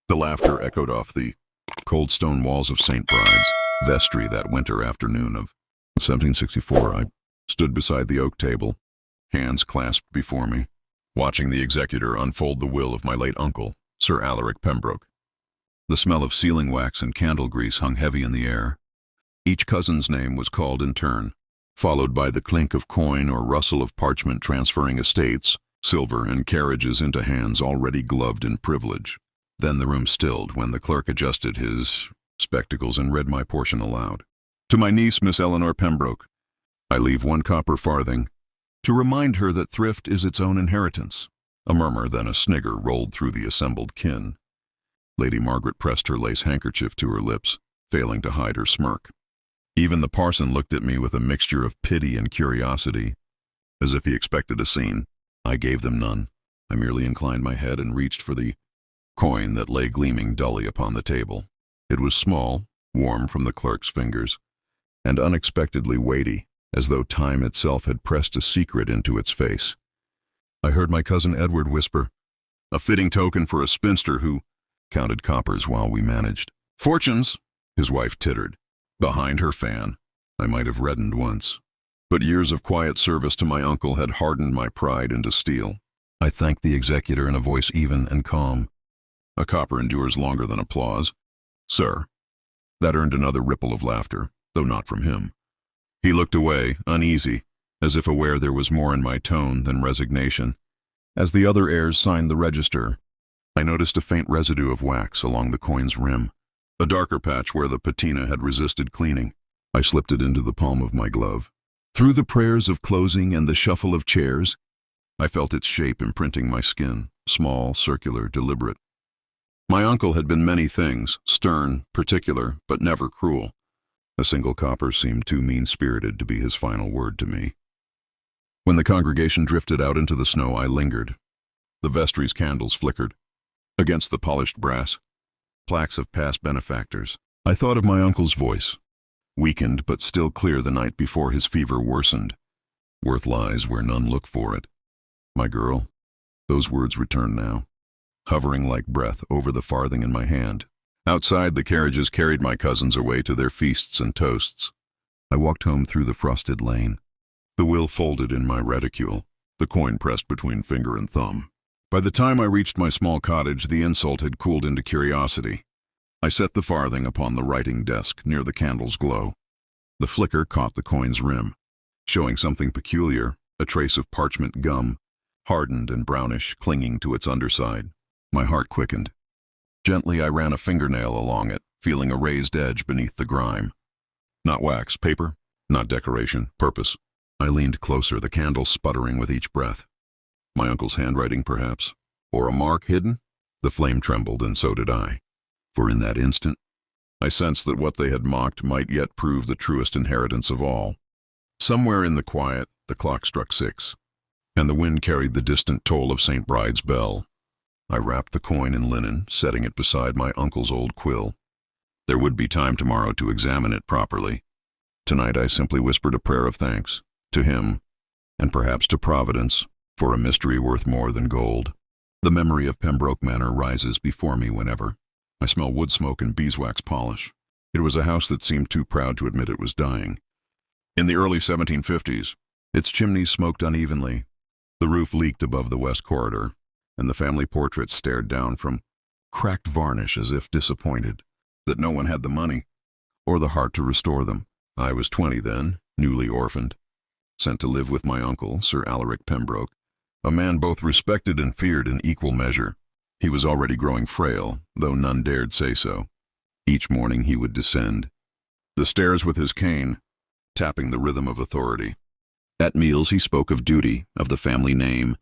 The laughter echoed off the cold stone walls of St. Bride's vestry that winter afternoon of 1764. I stood beside the oak table, hands clasped before me, watching the executor unfold the will of my late uncle, Sir Alaric Pembroke. The smell of sealing wax and candle grease hung heavy in the air. Each cousin's name was called in turn, followed by the clink of coin or rustle of parchment transferring estates, silver, and carriages into hands already gloved in privilege. Then the room stilled when the clerk adjusted his spectacles and read my portion aloud. To my niece, Miss Eleanor Pembroke, I leave 1 copper farthing, to remind her that thrift is its own inheritance. A murmur, then a snigger rolled through the assembled kin. Lady Margaret pressed her lace handkerchief to her lips, failing to hide her smirk. Even the parson looked at me with a mixture of pity and curiosity, as if he expected a scene. I gave them none. I merely inclined my head and reached for the coin that lay gleaming dully upon the table. It was small, warm from the clerk's fingers, and unexpectedly weighty, as though time itself had pressed a secret into its face. I heard my cousin Edward whisper, "A fitting token for a spinster who counted coppers while we managed." "Fortunes," his wife tittered. Behind her fan, I might have reddened once, but years of quiet service to my uncle had hardened my pride into steel. I thanked the executor in a voice even and calm. A copper endures longer than applause. "Sir." That earned another ripple of laughter, though not from him. He looked away, uneasy, as if aware there was more in my tone than resignation. As the other heirs signed the register, I noticed a faint residue of wax along the coin's rim, a darker patch where the patina had resisted cleaning. I slipped it into the palm of my glove. Through the prayers of closing and the shuffle of chairs, I felt its shape imprinting my skin, small, circular, deliberate. My uncle had been many things, stern, particular, but never cruel. A single copper seemed too mean-spirited to be his final word to me. When the congregation drifted out into the snow, I lingered. The vestry's candles flickered. Against the polished brass, plaques of past benefactors. I thought of my uncle's voice, weakened but still clear the night before his fever worsened. "Worth lies where none look for it." My girl, those words returned now, hovering like breath over the farthing in my hand. Outside, the carriages carried my cousins away to their feasts and toasts. I walked home through the frosted lane, the will folded in my reticule, the coin pressed between finger and thumb. By the time I reached my small cottage, the insult had cooled into curiosity. I set the farthing upon the writing desk near the candle's glow. The flicker caught the coin's rim, showing something peculiar, a trace of parchment gum, hardened and brownish, clinging to its underside. My heart quickened. Gently I ran a fingernail along it, feeling a raised edge beneath the grime. Not wax, paper, not decoration, purpose. I leaned closer, the candle sputtering with each breath. My uncle's handwriting, perhaps, or a mark hidden? The flame trembled, and so did I. For in that instant, I sensed that what they had mocked might yet prove the truest inheritance of all. Somewhere in the quiet, the clock struck 6, and the wind carried the distant toll of St. Bride's bell. I wrapped the coin in linen, setting it beside my uncle's old quill. There would be time tomorrow to examine it properly. Tonight I simply whispered a prayer of thanks, to him, and perhaps to Providence, for a mystery worth more than gold. The memory of Pembroke Manor rises before me whenever. I smell wood smoke and beeswax polish. It was a house that seemed too proud to admit it was dying. In the early 1750s, its chimneys smoked unevenly. The roof leaked above the west corridor, and the family portraits stared down from cracked varnish as if disappointed that no one had the money or the heart to restore them. I was 20 then, newly orphaned, sent to live with my uncle, Sir Alaric Pembroke, a man both respected and feared in equal measure. He was already growing frail, though none dared say so. Each morning he would descend the stairs with his cane, tapping the rhythm of authority. At meals he spoke of duty, of the family name,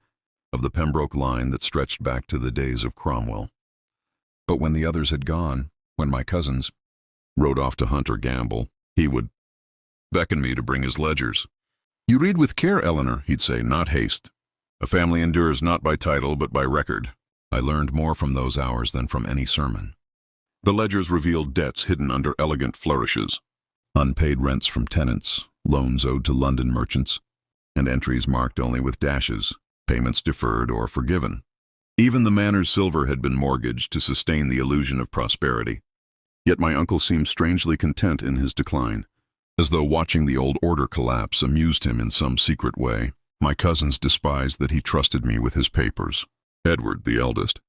of the Pembroke line that stretched back to the days of Cromwell. But when the others had gone, when my cousins rode off to hunt or gamble, he would beckon me to bring his ledgers. "You read with care, Eleanor," he'd say, "not haste. A family endures not by title but by record." I learned more from those hours than from any sermon. The ledgers revealed debts hidden under elegant flourishes, unpaid rents from tenants, loans owed to London merchants, and entries marked only with dashes, payments deferred or forgiven. Even the manor's silver had been mortgaged to sustain the illusion of prosperity. Yet my uncle seemed strangely content in his decline, as though watching the old order collapse amused him in some secret way. My cousins despised that he trusted me with his papers. Edward, the eldest,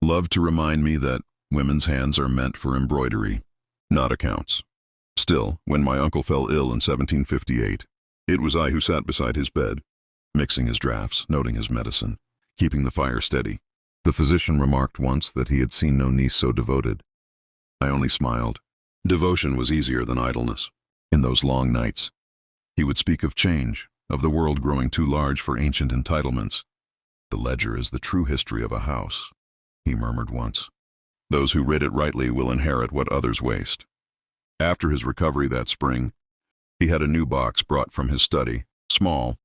loved to remind me that women's hands are meant for embroidery, not accounts. Still, when my uncle fell ill in 1758, it was I who sat beside his bed, mixing his drafts, noting his medicine, keeping the fire steady. The physician remarked once that he had seen no niece so devoted. I only smiled. Devotion was easier than idleness. In those long nights, he would speak of change, of the world growing too large for ancient entitlements. "The ledger is the true history of a house," he murmured once. "Those who rid it rightly will inherit what others waste." After his recovery that spring, he had a new box brought from his study, small,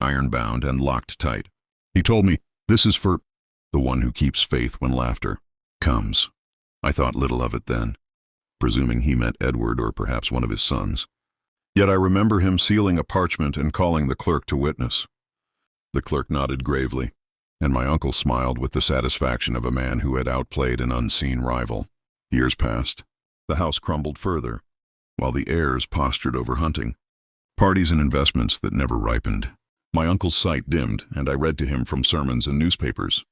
iron-bound, and locked tight. He told me, "This is for the one who keeps faith when laughter comes." I thought little of it then, presuming he meant Edward or perhaps one of his sons. Yet I remember him sealing a parchment and calling the clerk to witness. The clerk nodded gravely, and my uncle smiled with the satisfaction of a man who had outplayed an unseen rival. Years passed. The house crumbled further, while the heirs postured over hunting, parties and investments that never ripened. My uncle's sight dimmed, and I read to him from sermons and newspapers.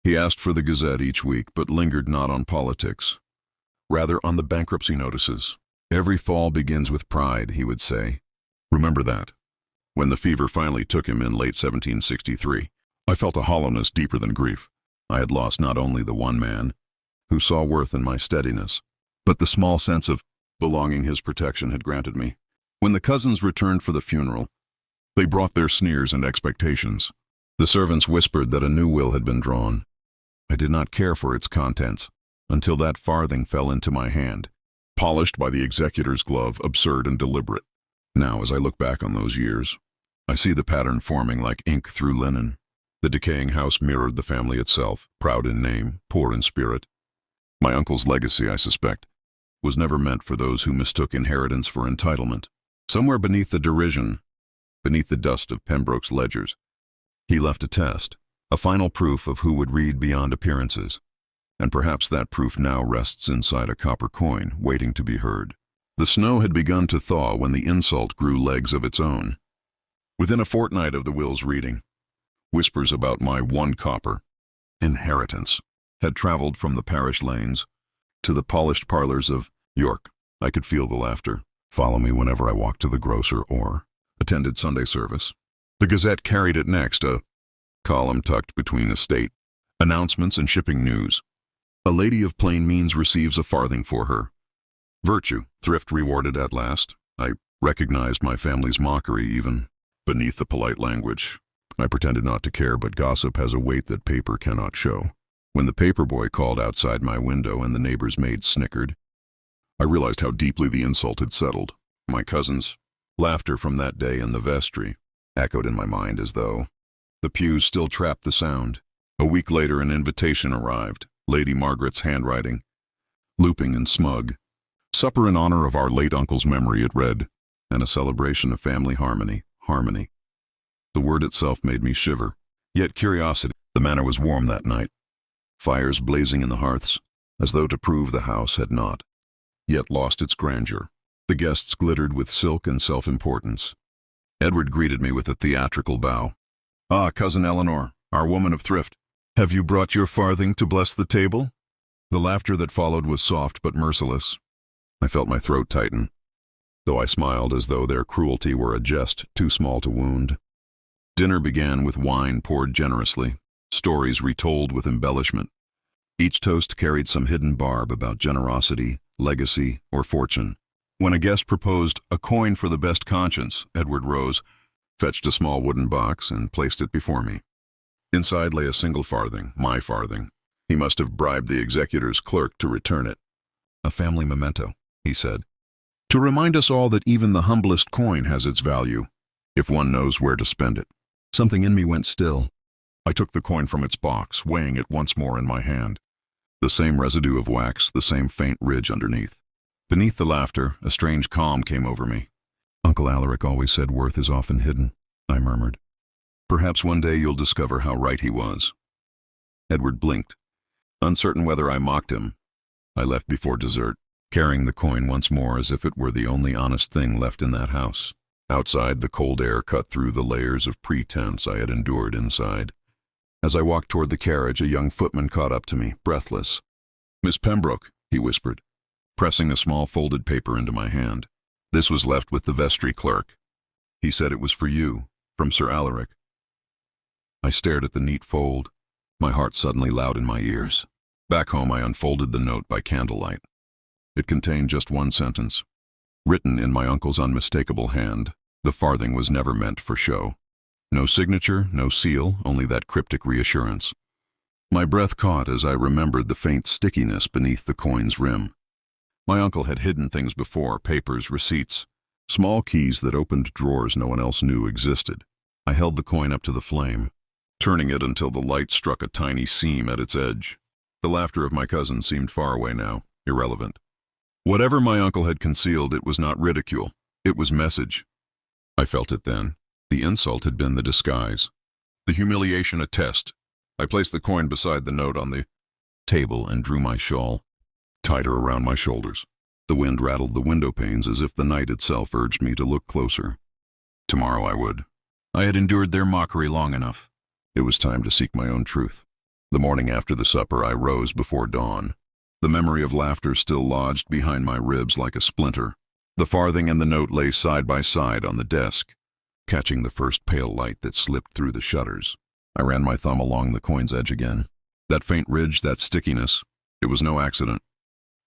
He asked for the Gazette each week, but lingered not on politics, rather on the bankruptcy notices. "Every fall begins with pride," he would say. Remember that. When the fever finally took him in late 1763, I felt a hollowness deeper than grief. I had lost not only the one man who saw worth in my steadiness, but the small sense of belonging his protection had granted me. When the cousins returned for the funeral, they brought their sneers and expectations. The servants whispered that a new will had been drawn. I did not care for its contents until that farthing fell into my hand, polished by the executor's glove, absurd and deliberate. Now, as I look back on those years, I see the pattern forming like ink through linen. The decaying house mirrored the family itself, proud in name, poor in spirit. My uncle's legacy, I suspect, was never meant for those who mistook inheritance for entitlement. Somewhere beneath the derision, beneath the dust of Pembroke's ledgers, he left a test, a final proof of who would read beyond appearances. And perhaps that proof now rests inside a copper coin, waiting to be heard. The snow had begun to thaw when the insult grew legs of its own. Within a fortnight of the will's reading, whispers about my one copper inheritance had traveled from the parish lanes to the polished parlors of York. I could feel the laughter follow me whenever I walked to the grocer or attended Sunday service. The Gazette carried it next, a column tucked between estate announcements and shipping news. A lady of plain means receives a farthing for her virtue, thrift rewarded at last. I recognized my family's mockery even beneath the polite language. I pretended not to care, but gossip has a weight that paper cannot show. When the paper boy called outside my window and the neighbor's maid snickered, I realized how deeply the insult had settled. My cousin's laughter from that day in the vestry echoed in my mind as though the pews still trapped the sound. A week later, an invitation arrived, Lady Margaret's handwriting, looping and smug. "Supper in honor of our late uncle's memory," it read, and a celebration of family harmony. Harmony. The word itself made me shiver, yet curiosity. The manor was warm that night, fires blazing in the hearths, as though to prove the house had not yet lost its grandeur. The guests glittered with silk and self-importance. Edward greeted me with a theatrical bow. "Ah, Cousin Eleanor, our woman of thrift. Have you brought your farthing to bless the table?" The laughter that followed was soft but merciless. I felt my throat tighten, though I smiled as though their cruelty were a jest too small to wound. Dinner began with wine poured generously, stories retold with embellishment. Each toast carried some hidden barb about generosity, legacy, or fortune. When a guest proposed a coin for the best conscience, Edward rose, fetched a small wooden box, and placed it before me. Inside lay a single farthing, my farthing. He must have bribed the executor's clerk to return it. "A family memento," he said, "to remind us all that even the humblest coin has its value, if one knows where to spend it." Something in me went still. I took the coin from its box, weighing it once more in my hand. The same residue of wax, the same faint ridge underneath. Beneath the laughter, a strange calm came over me. "Uncle Alaric always said worth is often hidden," I murmured. "Perhaps one day you'll discover how right he was." Edward blinked. Uncertain whether I mocked him, I left before dessert, carrying the coin once more as if it were the only honest thing left in that house. Outside, the cold air cut through the layers of pretense I had endured inside. As I walked toward the carriage, a young footman caught up to me, breathless. "Miss Pembroke," he whispered, pressing a small folded paper into my hand. "This was left with the vestry clerk. He said it was for you, from Sir Alaric." I stared at the neat fold, my heart suddenly loud in my ears. Back home, I unfolded the note by candlelight. It contained just one sentence. Written in my uncle's unmistakable hand, the farthing was never meant for show. No signature, no seal, only that cryptic reassurance. My breath caught as I remembered the faint stickiness beneath the coin's rim. My uncle had hidden things before, papers, receipts, small keys that opened drawers no one else knew existed. I held the coin up to the flame, turning it until the light struck a tiny seam at its edge. The laughter of my cousin seemed far away now, irrelevant. Whatever my uncle had concealed, it was not ridicule. It was message. I felt it then. The insult had been the disguise. The humiliation a test. I placed the coin beside the note on the table and drew my shawl tighter around my shoulders. The wind rattled the window panes as if the night itself urged me to look closer. Tomorrow I would. I had endured their mockery long enough. It was time to seek my own truth. The morning after the supper, I rose before dawn. The memory of laughter still lodged behind my ribs like a splinter. The farthing and the note lay side by side on the desk, catching the first pale light that slipped through the shutters. I ran my thumb along the coin's edge again. That faint ridge, that stickiness, it was no accident.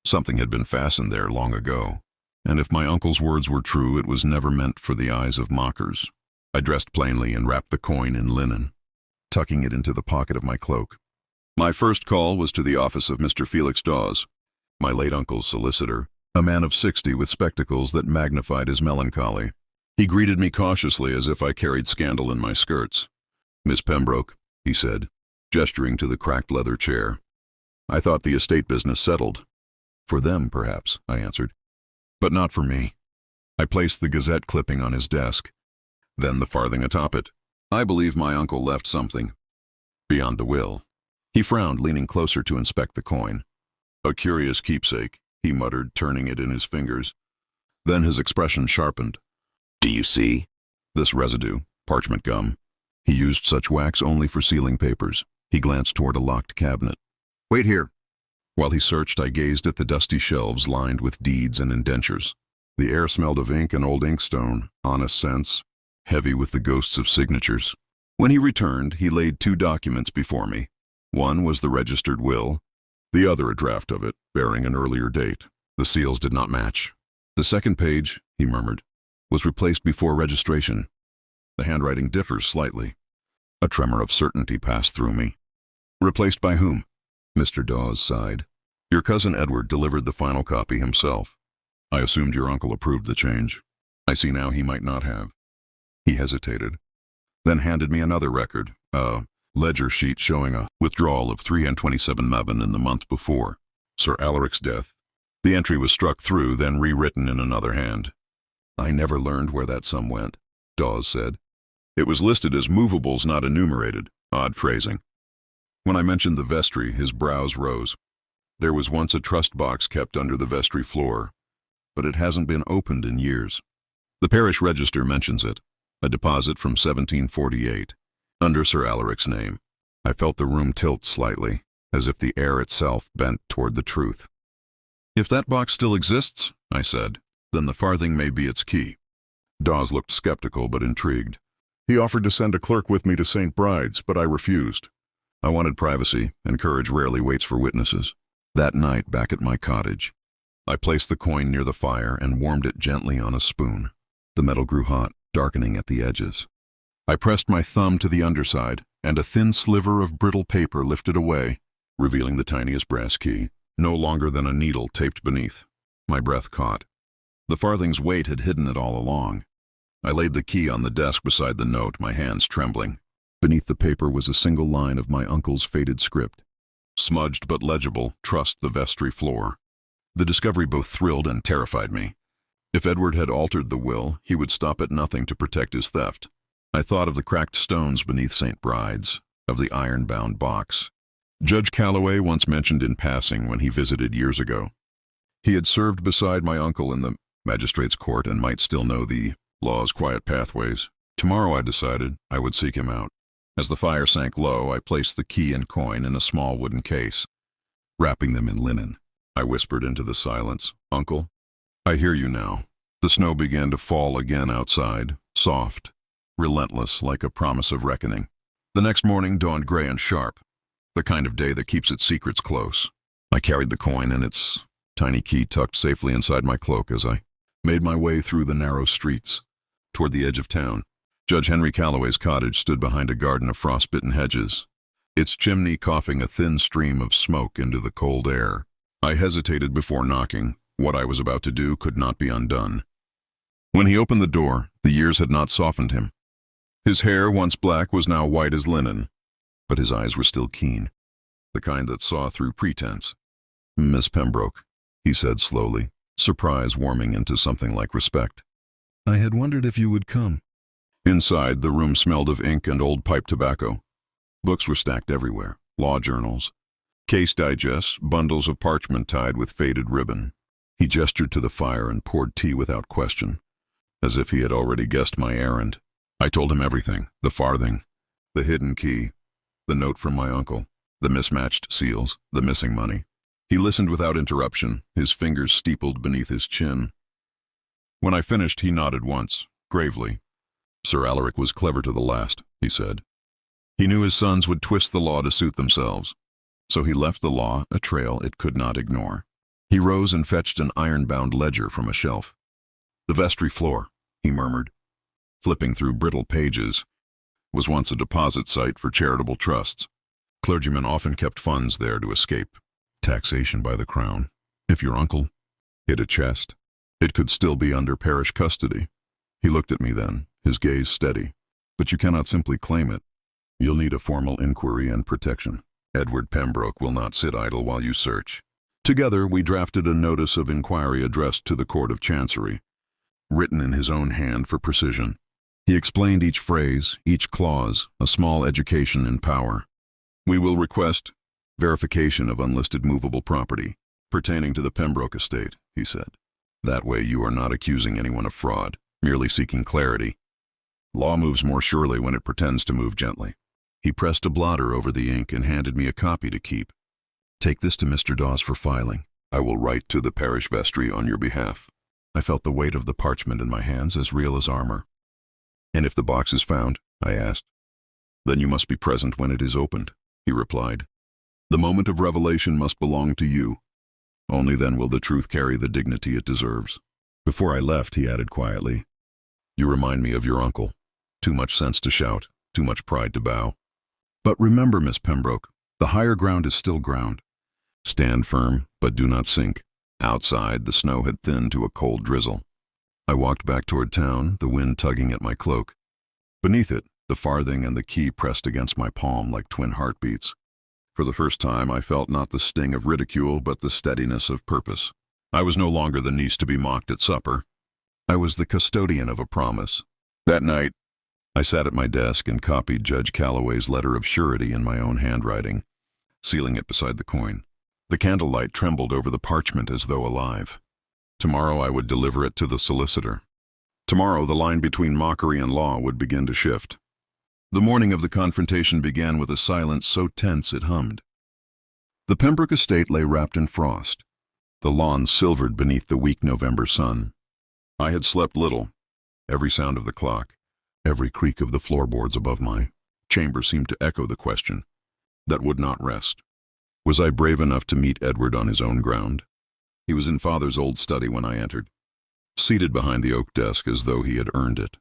Something had been fastened there long ago, and if my uncle's words were true, it was never meant for the eyes of mockers. I dressed plainly and wrapped the coin in linen, tucking it into the pocket of my cloak. My first call was to the office of Mr. Felix Dawes, my late uncle's solicitor, a man of 60 with spectacles that magnified his melancholy. He greeted me cautiously as if I carried scandal in my skirts. "Miss Pembroke," he said, gesturing to the cracked leather chair. "I thought the estate business settled." "For them, perhaps," I answered, "but not for me." I placed the Gazette clipping on his desk, then the farthing atop it. "I believe my uncle left something beyond the will." He frowned, leaning closer to inspect the coin. "A curious keepsake," he muttered, turning it in his fingers. Then his expression sharpened. "Do you see? This residue, parchment gum. He used such wax only for sealing papers." He glanced toward a locked cabinet. "Wait here." While he searched, I gazed at the dusty shelves lined with deeds and indentures. The air smelled of ink and old inkstone, honest scents, heavy with the ghosts of signatures. When he returned, he laid 2 documents before me. One was the registered will, the other a draft of it, bearing an earlier date. The seals did not match. "The second page," he murmured, "was replaced before registration. The handwriting differs slightly." A tremor of certainty passed through me. "Replaced by whom?" Mr. Dawes sighed. "Your cousin Edward delivered the final copy himself. I assumed your uncle approved the change. I see now he might not have." He hesitated, then handed me another record, a ledger sheet showing a withdrawal of 327 Mabon in the month before Sir Alaric's death. The entry was struck through, then rewritten in another hand. "I never learned where that sum went," Dawes said. "It was listed as movables not enumerated. Odd phrasing." When I mentioned the vestry, his brows rose. "There was once a trust box kept under the vestry floor, but it hasn't been opened in years. The parish register mentions it, a deposit from 1748. Under Sir Alaric's name." I felt the room tilt slightly, as if the air itself bent toward the truth. "If that box still exists," I said, "then the farthing may be its key." Dawes looked skeptical but intrigued. He offered to send a clerk with me to St. Bride's, but I refused. I wanted privacy, and courage rarely waits for witnesses. That night, back at my cottage, I placed the coin near the fire and warmed it gently on a spoon. The metal grew hot, darkening at the edges. I pressed my thumb to the underside, and a thin sliver of brittle paper lifted away, revealing the tiniest brass key, no longer than a needle taped beneath. My breath caught. The farthing's weight had hidden it all along. I laid the key on the desk beside the note, my hands trembling. Beneath the paper was a single line of my uncle's faded script. Smudged but legible, "Trust the vestry floor." The discovery both thrilled and terrified me. If Edward had altered the will, he would stop at nothing to protect his theft. I thought of the cracked stones beneath St. Bride's, of the iron-bound box, Judge Calloway once mentioned in passing when he visited years ago. He had served beside my uncle in the magistrate's court and might still know the law's quiet pathways. Tomorrow, I decided, I would seek him out. As the fire sank low, I placed the key and coin in a small wooden case. Wrapping them in linen, I whispered into the silence, "Uncle, I hear you now." The snow began to fall again outside, soft, relentless, like a promise of reckoning. The next morning dawned gray and sharp, the kind of day that keeps its secrets close. I carried the coin and its tiny key tucked safely inside my cloak as I made my way through the narrow streets toward the edge of town. Judge Henry Calloway's cottage stood behind a garden of frost-bitten hedges, its chimney coughing a thin stream of smoke into the cold air. I hesitated before knocking. What I was about to do could not be undone. When he opened the door, the years had not softened him. His hair, once black, was now white as linen, but his eyes were still keen, the kind that saw through pretense. "Miss Pembroke," he said slowly, surprise warming into something like respect. "I had wondered if you would come." Inside, the room smelled of ink and old pipe tobacco. Books were stacked everywhere, law journals, case digests, bundles of parchment tied with faded ribbon. He gestured to the fire and poured tea without question, as if he had already guessed my errand. I told him everything: the farthing, the hidden key, the note from my uncle, the mismatched seals, the missing money. He listened without interruption, his fingers steepled beneath his chin. When I finished, he nodded once, gravely. "Sir Alaric was clever to the last," he said. He knew his sons would twist the law to suit themselves, so he left the law a trail it could not ignore. He rose and fetched an iron-bound ledger from a shelf. "The vestry floor," he murmured, flipping through brittle pages, "was once a deposit site for charitable trusts. Clergymen often kept funds there to escape taxation by the crown. If your uncle hid a chest, it could still be under parish custody." He looked at me then, his gaze steady. "But you cannot simply claim it. You'll need a formal inquiry and protection. Edward Pembroke will not sit idle while you search." Together, we drafted a notice of inquiry addressed to the Court of Chancery, written in his own hand for precision. He explained each phrase, each clause, a small education in power. "We will request verification of unlisted movable property pertaining to the Pembroke estate," he said. "That way you are not accusing anyone of fraud, merely seeking clarity. Law moves more surely when it pretends to move gently." He pressed a blotter over the ink and handed me a copy to keep. "Take this to Mr. Dawes for filing. I will write to the parish vestry on your behalf." I felt the weight of the parchment in my hands, as real as armor. "And if the box is found?" I asked. "Then you must be present when it is opened," he replied. "The moment of revelation must belong to you. Only then will the truth carry the dignity it deserves." Before I left, he added quietly, "You remind me of your uncle. Too much sense to shout, too much pride to bow. But remember, Miss Pembroke, the higher ground is still ground. Stand firm, but do not sink." Outside, the snow had thinned to a cold drizzle. I walked back toward town, the wind tugging at my cloak. Beneath it, the farthing and the key pressed against my palm like twin heartbeats. For the first time, I felt not the sting of ridicule, but the steadiness of purpose. I was no longer the niece to be mocked at supper. I was the custodian of a promise. That night, I sat at my desk and copied Judge Calloway's letter of surety in my own handwriting, sealing it beside the coin. The candlelight trembled over the parchment as though alive. Tomorrow I would deliver it to the solicitor. Tomorrow the line between mockery and law would begin to shift. The morning of the confrontation began with a silence so tense it hummed. The Pembroke estate lay wrapped in frost. The lawn silvered beneath the weak November sun. I had slept little. Every sound of the clock, every creak of the floorboards above my chamber seemed to echo the question that would not rest. Was I brave enough to meet Edward on his own ground? He was in Father's old study when I entered, seated behind the oak desk as though he had earned it.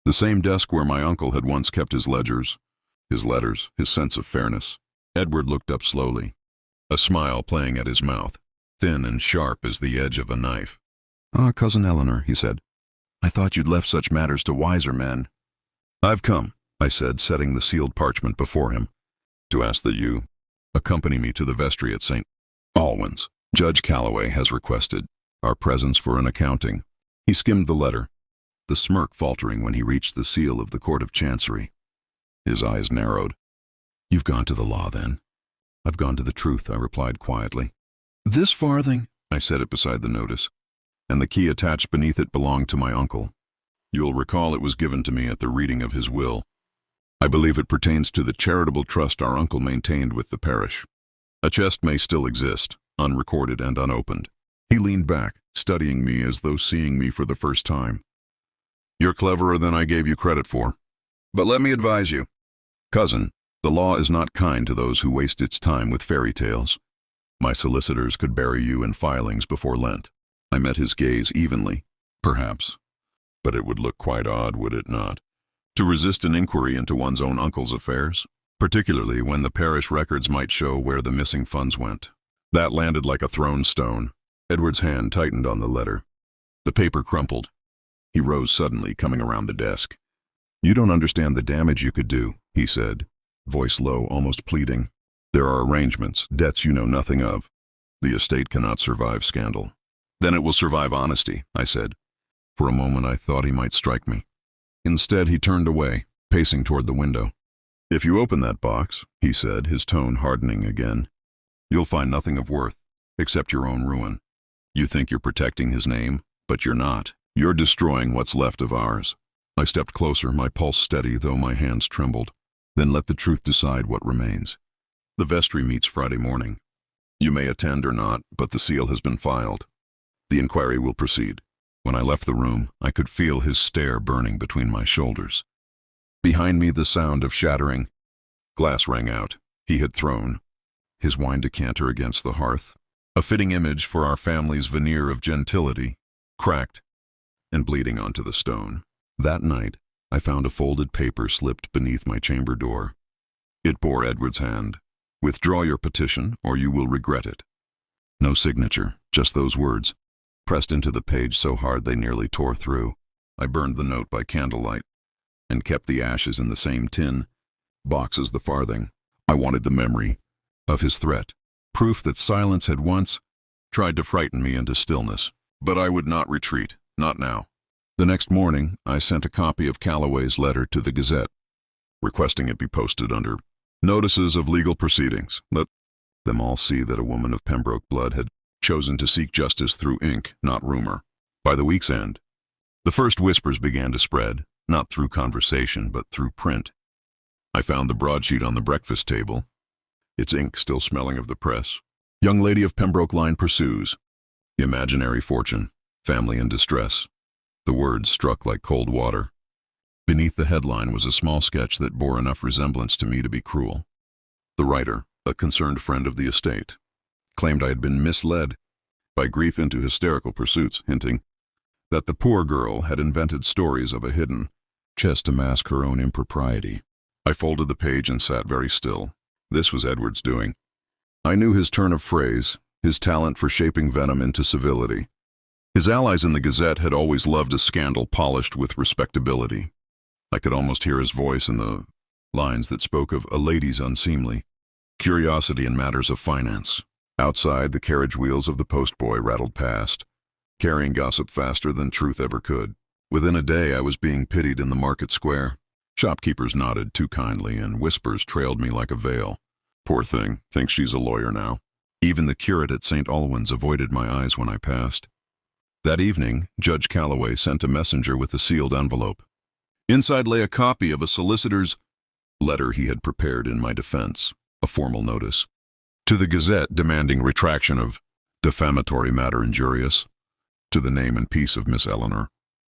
The same desk where my uncle had once kept his ledgers, his letters, his sense of fairness. Edward looked up slowly, a smile playing at his mouth, thin and sharp as the edge of a knife. "Ah, Cousin Eleanor," he said, "I thought you'd left such matters to wiser men." "I've come," I said, setting the sealed parchment before him, "to ask that you accompany me to the vestry at St. Alwyn's. Judge Calloway has requested our presence for an accounting." He skimmed the letter, the smirk faltering when he reached the seal of the Court of Chancery. His eyes narrowed. "You've gone to the law, then?" I've gone to the truth, I replied quietly. This farthing, I set it beside the notice, and the key attached beneath it belonged to my uncle. You'll recall it was given to me at the reading of his will. I believe it pertains to the charitable trust our uncle maintained with the parish. A chest may still exist, unrecorded and unopened. He leaned back, studying me as though seeing me for the first time. You're cleverer than I gave you credit for. But let me advise you. Cousin, the law is not kind to those who waste its time with fairy tales. My solicitors could bury you in filings before Lent. I met his gaze evenly, perhaps. But it would look quite odd, would it not, to resist an inquiry into one's own uncle's affairs, particularly when the parish records might show where the missing funds went. That landed like a thrown stone. Edward's hand tightened on the letter. The paper crumpled. He rose suddenly, coming around the desk. You don't understand the damage you could do, he said, voice low, almost pleading. There are arrangements, debts you know nothing of. The estate cannot survive scandal. Then it will survive honesty, I said. For a moment I thought he might strike me. Instead he turned away, pacing toward the window. If you open that box, he said, his tone hardening again, you'll find nothing of worth, except your own ruin. You think you're protecting his name, but you're not. You're destroying what's left of ours. I stepped closer, my pulse steady, though my hands trembled. Then let the truth decide what remains. The vestry meets Friday morning. You may attend or not, but the seal has been filed. The inquiry will proceed. When I left the room, I could feel his stare burning between my shoulders. Behind me, the sound of shattering glass rang out. He had thrown his wine decanter against the hearth, a fitting image for our family's veneer of gentility, cracked and bleeding onto the stone. That night, I found a folded paper slipped beneath my chamber door. It bore Edward's hand. Withdraw your petition, or you will regret it. No signature, just those words, pressed into the page so hard they nearly tore through. I burned the note by candlelight, and kept the ashes in the same tin box as the farthing. I wanted the memory of his threat, proof that silence had once tried to frighten me into stillness. But I would not retreat, not now. The next morning, I sent a copy of Calloway's letter to the Gazette, requesting it be posted under notices of legal proceedings. Let them all see that a woman of Pembroke blood had chosen to seek justice through ink, not rumor. By the week's end, the first whispers began to spread, not through conversation, but through print. I found the broadsheet on the breakfast table, its ink still smelling of the press. Young lady of Pembroke line pursues. Imaginary fortune. Family in distress. The words struck like cold water. Beneath the headline was a small sketch that bore enough resemblance to me to be cruel. The writer, a concerned friend of the estate, claimed I had been misled by grief into hysterical pursuits, hinting that the poor girl had invented stories of a hidden chest to mask her own impropriety. I folded the page and sat very still. This was Edward's doing. I knew his turn of phrase, his talent for shaping venom into civility. His allies in the Gazette had always loved a scandal polished with respectability. I could almost hear his voice in the lines that spoke of a lady's unseemly curiosity in matters of finance. Outside, the carriage wheels of the postboy rattled past, carrying gossip faster than truth ever could. Within a day, I was being pitied in the market square. Shopkeepers nodded too kindly, and whispers trailed me like a veil. Poor thing, thinks she's a lawyer now. Even the curate at St. Alwyn's avoided my eyes when I passed. That evening, Judge Calloway sent a messenger with a sealed envelope. Inside lay a copy of a solicitor's letter he had prepared in my defense, a formal notice to the Gazette demanding retraction of defamatory matter injurious to the name and peace of Miss Eleanor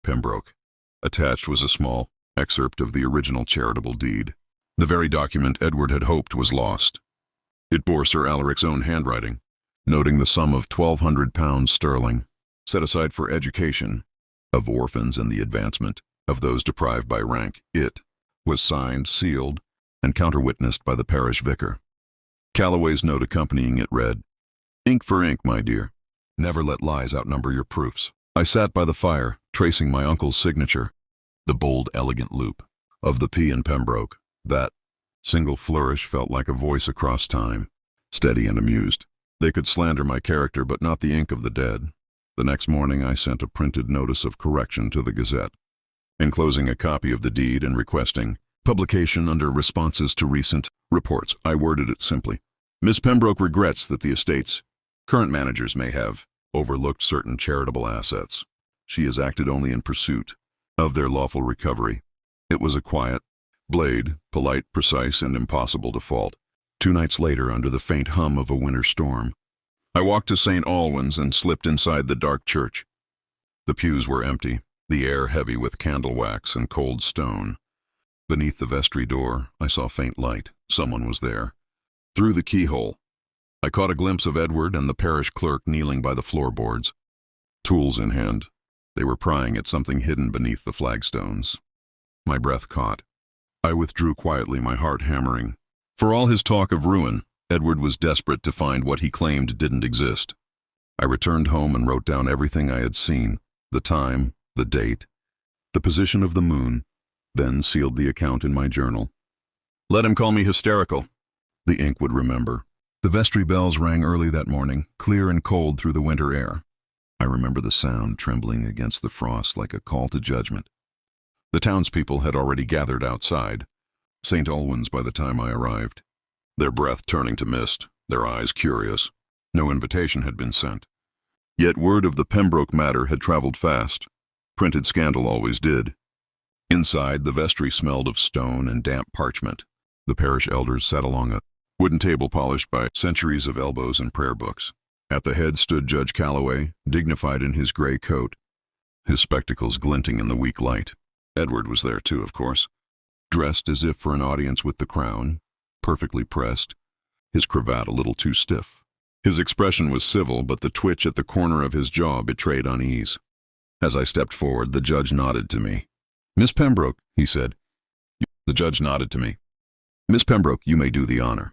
Pembroke. Attached was a small excerpt of the original charitable deed, the very document Edward had hoped was lost. It bore Sir Alaric's own handwriting, noting the sum of £1,200 sterling, set aside for education of orphans and the advancement of those deprived by rank. It was signed, sealed, and counter-witnessed by the parish vicar. Calloway's note accompanying it read, "Ink for ink, my dear. Never let lies outnumber your proofs." I sat by the fire, tracing my uncle's signature, the bold, elegant loop of the P in Pembroke. That single flourish felt like a voice across time, steady and amused. They could slander my character, but not the ink of the dead. The next morning I sent a printed notice of correction to the Gazette, enclosing a copy of the deed and requesting publication under responses to recent reports. I worded it simply. Miss Pembroke regrets that the estate's current managers may have overlooked certain charitable assets. She has acted only in pursuit of their lawful recovery. It was a quiet, polite, precise, and impossible default. 2 nights later, under the faint hum of a winter storm, I walked to St. Alwyn's and slipped inside the dark church. The pews were empty, the air heavy with candle wax and cold stone. Beneath the vestry door, I saw faint light. Someone was there. Through the keyhole, I caught a glimpse of Edward and the parish clerk kneeling by the floorboards, tools in hand. They were prying at something hidden beneath the flagstones. My breath caught. I withdrew quietly, my heart hammering. For all his talk of ruin, Edward was desperate to find what he claimed didn't exist. I returned home and wrote down everything I had seen, the time, the date, the position of the moon, then sealed the account in my journal. Let him call me hysterical. The ink would remember. The vestry bells rang early that morning, clear and cold through the winter air. I remember the sound trembling against the frost like a call to judgment. The townspeople had already gathered outside, St. Alwyn's by the time I arrived, their breath turning to mist, their eyes curious. No invitation had been sent. Yet word of the Pembroke matter had traveled fast. Printed scandal always did. Inside, the vestry smelled of stone and damp parchment. The parish elders sat along a wooden table polished by centuries of elbows and prayer books. At the head stood Judge Calloway, dignified in his gray coat, his spectacles glinting in the weak light. Edward was there too, of course, dressed as if for an audience with the crown, perfectly pressed, his cravat a little too stiff. His expression was civil, but the twitch at the corner of his jaw betrayed unease. As I stepped forward, the judge nodded to me. "Miss Pembroke," he said. The judge nodded to me. "Miss Pembroke, you may do the honor."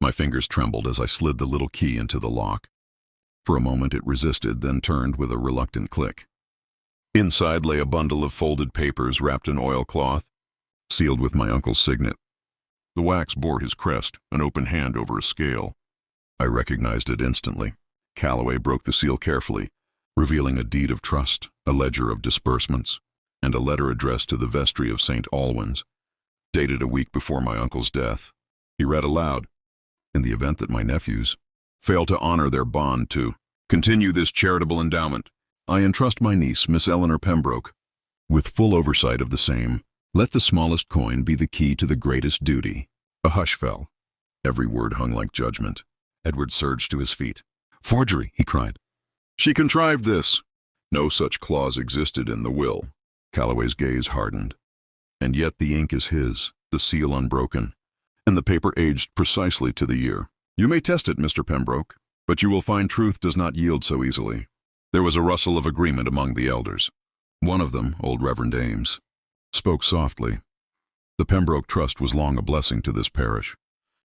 My fingers trembled as I slid the little key into the lock. For a moment it resisted, then turned with a reluctant click. Inside lay a bundle of folded papers wrapped in oilcloth, sealed with my uncle's signet. The wax bore his crest, an open hand over a scale. I recognized it instantly. Calloway broke the seal carefully, revealing a deed of trust, a ledger of disbursements, and a letter addressed to the vestry of St. Alwyn's, dated a week before my uncle's death. He read aloud, "In the event that my nephews fail to honor their bond to continue this charitable endowment, I entrust my niece, Miss Eleanor Pembroke, with full oversight of the same. Let the smallest coin be the key to the greatest duty." A hush fell. Every word hung like judgment. Edward surged to his feet. "Forgery!" he cried. "She contrived this." No such clause existed in the will. Calloway's gaze hardened. And yet the ink is his, the seal unbroken, and the paper aged precisely to the year. "You may test it, Mr. Pembroke, but you will find truth does not yield so easily." There was a rustle of agreement among the elders. One of them, old Reverend Ames, spoke softly. The Pembroke Trust was long a blessing to this parish.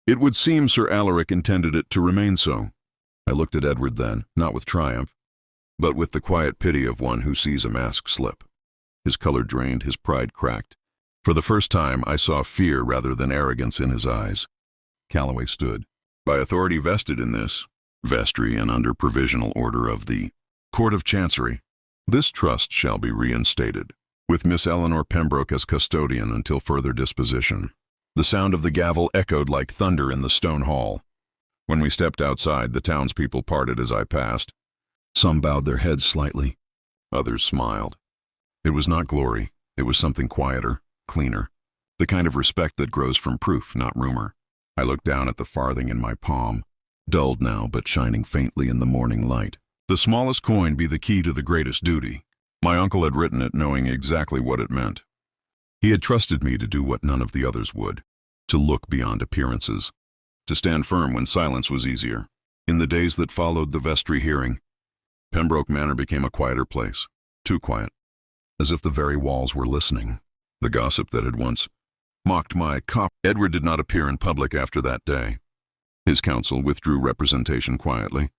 It would seem Sir Alaric intended it to remain so. I looked at Edward then, not with triumph, but with the quiet pity of one who sees a mask slip. His color drained, his pride cracked. For the first time, I saw fear rather than arrogance in his eyes. Calloway stood. "By authority vested in this vestry and under provisional order of the Court of Chancery, this trust shall be reinstated, with Miss Eleanor Pembroke as custodian until further disposition." The sound of the gavel echoed like thunder in the stone hall. When we stepped outside, the townspeople parted as I passed. Some bowed their heads slightly. Others smiled. It was not glory. It was something quieter, cleaner. The kind of respect that grows from proof, not rumor. I looked down at the farthing in my palm, dulled now but shining faintly in the morning light. "The smallest coin be the key to the greatest duty." My uncle had written it knowing exactly what it meant. He had trusted me to do what none of the others would, to look beyond appearances, to stand firm when silence was easier. In the days that followed the vestry hearing, Pembroke Manor became a quieter place, too quiet, as if the very walls were listening. The gossip that had once mocked my cop. Edward did not appear in public after that day. His counsel withdrew representation quietly,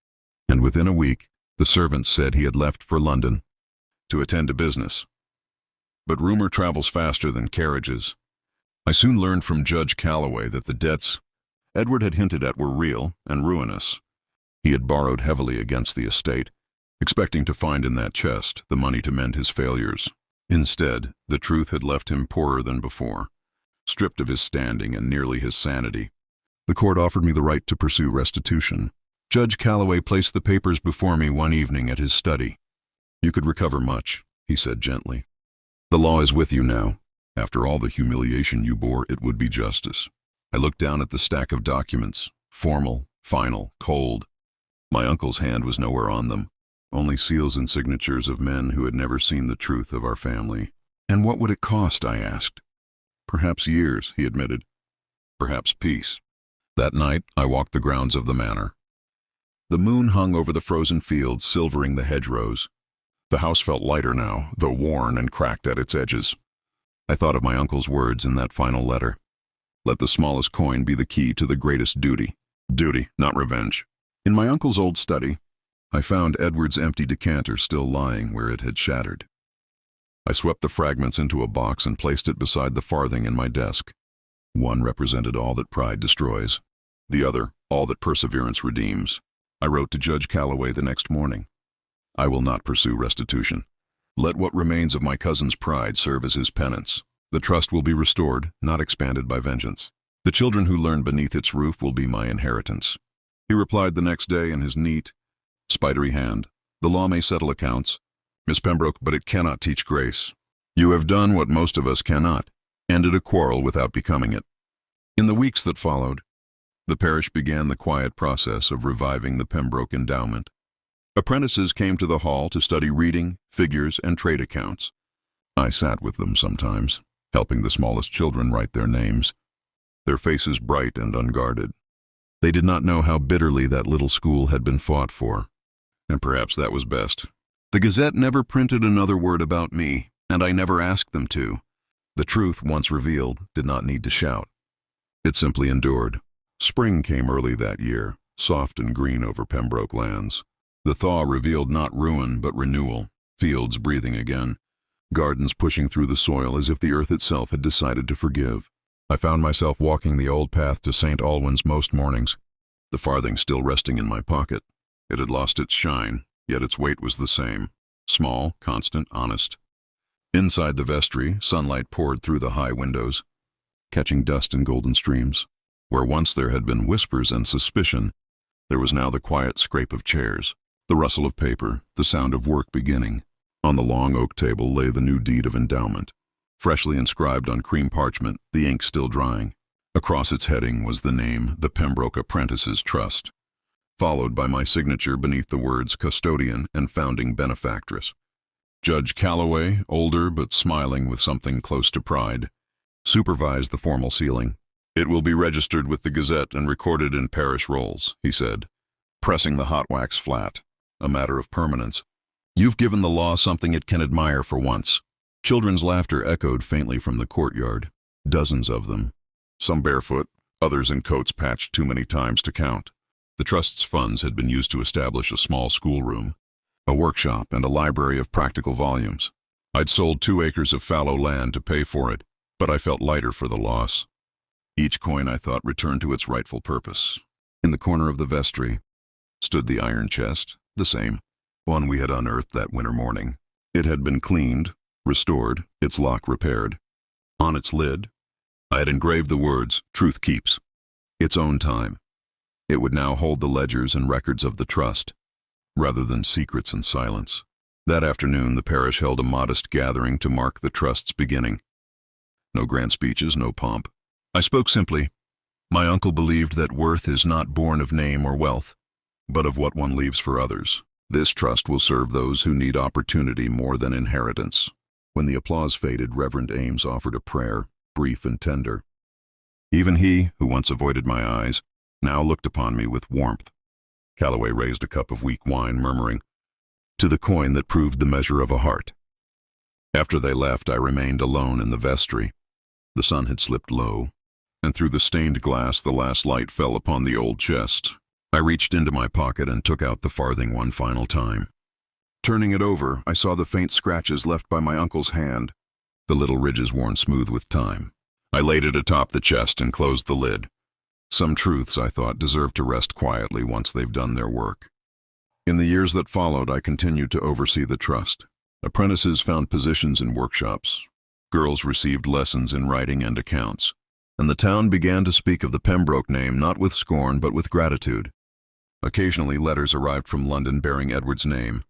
and within a week, the servants said he had left for London to attend to business. But rumor travels faster than carriages. I soon learned from Judge Calloway that the debts Edward had hinted at were real and ruinous. He had borrowed heavily against the estate, expecting to find in that chest the money to mend his failures. Instead, the truth had left him poorer than before, stripped of his standing and nearly his sanity. The court offered me the right to pursue restitution. Judge Calloway placed the papers before me one evening at his study. "You could recover much," he said gently. "The law is with you now. After all the humiliation you bore, it would be justice." I looked down at the stack of documents, formal, final, cold. My uncle's hand was nowhere on them, only seals and signatures of men who had never seen the truth of our family. "And what would it cost?" I asked. "Perhaps years," he admitted. "Perhaps peace." That night, I walked the grounds of the manor. The moon hung over the frozen fields, silvering the hedgerows. The house felt lighter now, though worn and cracked at its edges. I thought of my uncle's words in that final letter. Let the smallest coin be the key to the greatest duty. Duty, not revenge. In my uncle's old study, I found Edward's empty decanter still lying where it had shattered. I swept the fragments into a box and placed it beside the farthing in my desk. One represented all that pride destroys, the other all that perseverance redeems. I wrote to Judge Calloway the next morning. "I will not pursue restitution. Let what remains of my cousin's pride serve as his penance. The trust will be restored, not expanded by vengeance. The children who learn beneath its roof will be my inheritance." He replied the next day in his neat, spidery hand. "The law may settle accounts, Miss Pembroke, but it cannot teach grace. You have done what most of us cannot, ended a quarrel without becoming it." In the weeks that followed, the parish began the quiet process of reviving the Pembroke endowment. Apprentices came to the hall to study reading, figures, and trade accounts. I sat with them sometimes, helping the smallest children write their names, their faces bright and unguarded. They did not know how bitterly that little school had been fought for, and perhaps that was best. The Gazette never printed another word about me, and I never asked them to. The truth, once revealed, did not need to shout. It simply endured. Spring came early that year, soft and green over Pembroke lands. The thaw revealed not ruin but renewal, fields breathing again, gardens pushing through the soil as if the earth itself had decided to forgive. I found myself walking the old path to St. Alwyn's most mornings, the farthing still resting in my pocket. It had lost its shine, yet its weight was the same, small, constant, honest. Inside the vestry, sunlight poured through the high windows, catching dust in golden streams. Where once there had been whispers and suspicion, there was now the quiet scrape of chairs, the rustle of paper, the sound of work beginning. On the long oak table lay the new deed of endowment, freshly inscribed on cream parchment, the ink still drying. Across its heading was the name, The Pembroke Apprentices Trust, followed by my signature beneath the words Custodian and Founding Benefactress. Judge Calloway, older but smiling with something close to pride, supervised the formal sealing. "It will be registered with the Gazette and recorded in parish rolls," he said, pressing the hot wax flat, a matter of permanence. "You've given the law something it can admire for once." Children's laughter echoed faintly from the courtyard, dozens of them, some barefoot, others in coats patched too many times to count. The trust's funds had been used to establish a small schoolroom, a workshop, and a library of practical volumes. I'd sold 2 acres of fallow land to pay for it, but I felt lighter for the loss. Each coin, I thought, returned to its rightful purpose. In the corner of the vestry stood the iron chest, the same, one we had unearthed that winter morning. It had been cleaned, restored, its lock repaired. On its lid, I had engraved the words, "Truth keeps." Its own time. It would now hold the ledgers and records of the trust, rather than secrets and silence. That afternoon, the parish held a modest gathering to mark the trust's beginning. No grand speeches, no pomp. I spoke simply. My uncle believed that worth is not born of name or wealth, but of what one leaves for others. This trust will serve those who need opportunity more than inheritance. When the applause faded, Reverend Ames offered a prayer, brief and tender. Even he, who once avoided my eyes, now looked upon me with warmth. Calloway raised a cup of weak wine, murmuring, "To the coin that proved the measure of a heart." After they left, I remained alone in the vestry. The sun had slipped low, and through the stained glass the last light fell upon the old chest. I reached into my pocket and took out the farthing one final time. Turning it over, I saw the faint scratches left by my uncle's hand, the little ridges worn smooth with time. I laid it atop the chest and closed the lid. Some truths, I thought, deserve to rest quietly once they've done their work. In the years that followed, I continued to oversee the trust. Apprentices found positions in workshops. Girls received lessons in writing and accounts. and the town began to speak of the Pembroke name not with scorn but with gratitude. Occasionally letters arrived from London bearing Edward's name,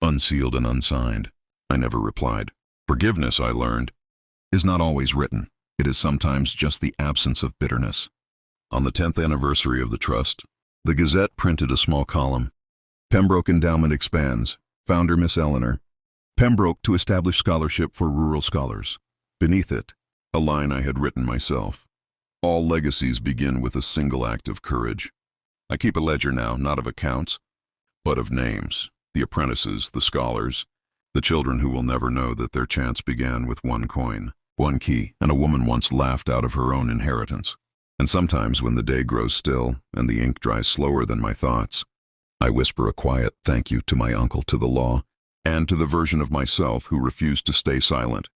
unsealed and unsigned. I never replied. Forgiveness, I learned, is not always written. It is sometimes just the absence of bitterness. On the 10th anniversary of the trust, the Gazette printed a small column. Pembroke Endowment expands. Founder Miss Eleanor. Pembroke to establish scholarship for rural scholars. Beneath it, a line I had written myself. All legacies begin with a single act of courage. I keep a ledger now, not of accounts, but of names. The apprentices, the scholars, the children who will never know that their chance began with one coin, one key, and a woman once laughed out of her own inheritance. And sometimes when the day grows still and the ink dries slower than my thoughts, I whisper a quiet thank you to my uncle, to the law, and to the version of myself who refused to stay silent.